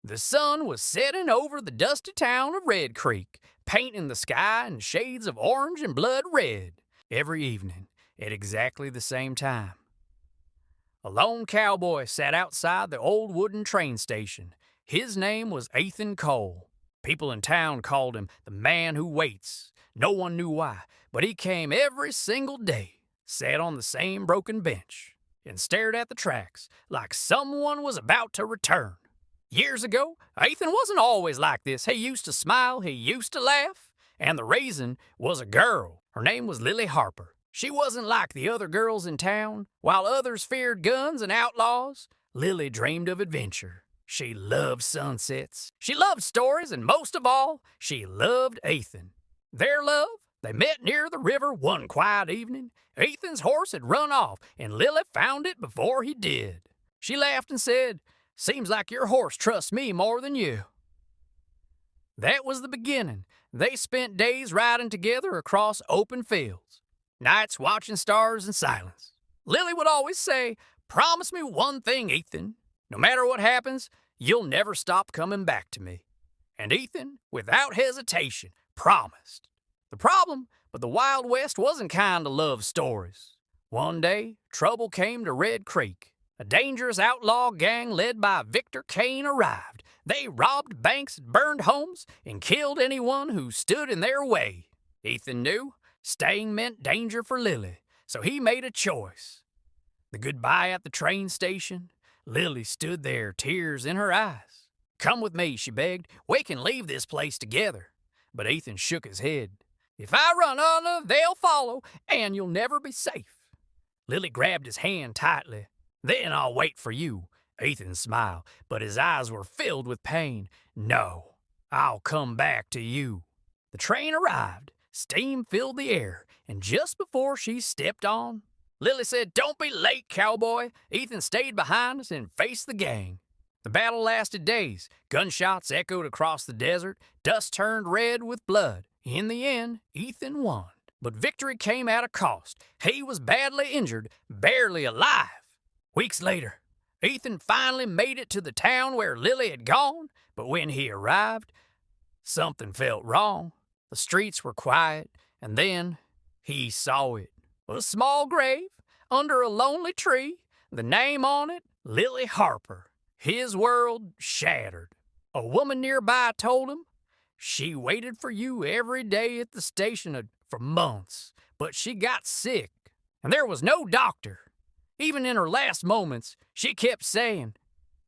The sun was setting over the dusty town of Red Creek, painting the sky in shades of orange and blood red, every evening at exactly the same time. A lone cowboy sat outside the old wooden train station. His name was Ethan Cole. People in town called him the man who waits. No one knew why, but he came every single day, sat on the same broken bench, and stared at the tracks like someone was about to return. Years ago, Ethan wasn't always like this. He used to smile, he used to laugh, and the reason was a girl. Her name was Lily Harper. She wasn't like the other girls in town. While others feared guns and outlaws, Lily dreamed of adventure. She loved sunsets. She loved stories, and most of all, she loved Ethan. Their love, they met near the river one quiet evening. Ethan's horse had run off, and Lily found it before he did. She laughed and said, "Seems like your horse trusts me more than you." That was the beginning. They spent days riding together across open fields, nights watching stars in silence. Lily would always say, "Promise me one thing, Ethan. No matter what happens, you'll never stop coming back to me." And Ethan, without hesitation, promised. But the Wild West wasn't kind to love stories. One day, trouble came to Red Creek. A dangerous outlaw gang led by Victor Kane arrived. They robbed banks, burned homes, and killed anyone who stood in their way. Ethan knew staying meant danger for Lily, so he made a choice. The goodbye at the train station, Lily stood there, tears in her eyes. "Come with me," she begged. "We can leave this place together." But Ethan shook his head. "If I run under, they'll follow, and you'll never be safe." Lily grabbed his hand tightly. "Then I'll wait for you." Ethan smiled, but his eyes were filled with pain. "No, I'll come back to you." The train arrived. Steam filled the air, and just before she stepped on, Lily said, "Don't be late, cowboy." Ethan stayed behind us and faced the gang. The battle lasted days. Gunshots echoed across the desert. Dust turned red with blood. In the end, Ethan won. But victory came at a cost. He was badly injured, barely alive. Weeks later, Ethan finally made it to the town where Lily had gone, but when he arrived, something felt wrong. The streets were quiet, and then he saw it. A small grave under a lonely tree, the name on it, Lily Harper. His world shattered. A woman nearby told him, "She waited for you every day at the station for months, but she got sick, and there was no doctor. Even in her last moments, she kept saying,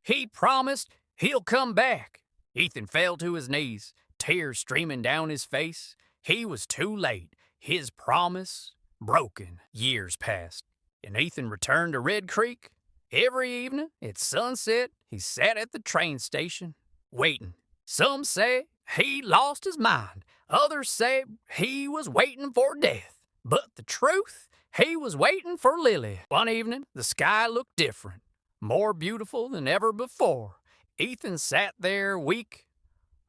'He promised he'll come back.'" Ethan fell to his knees, tears streaming down his face. He was too late. His promise broken. Years passed, and Ethan returned to Red Creek. Every evening at sunset, he sat at the train station, waiting. Some say he lost his mind. Others say he was waiting for death. But the truth, he was waiting for Lily. One evening, the sky looked different, more beautiful than ever before. Ethan sat there weak,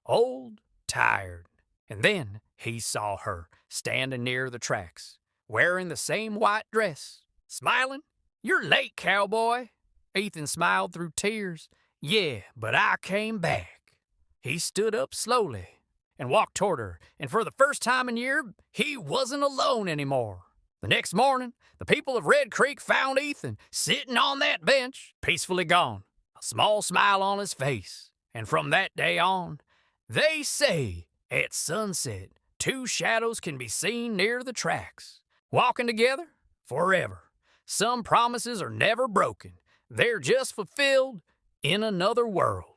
old, tired. And then he saw her standing near the tracks, wearing the same white dress, smiling. "You're late, cowboy." Ethan smiled through tears. "Yeah, but I came back." He stood up slowly and walked toward her, and for the first time in years, he wasn't alone anymore. The next morning, the people of Red Creek found Ethan sitting on that bench, peacefully gone, a small smile on his face. And from that day on, they say at sunset, two shadows can be seen near the tracks, walking together forever. Some promises are never broken. They're just fulfilled in another world.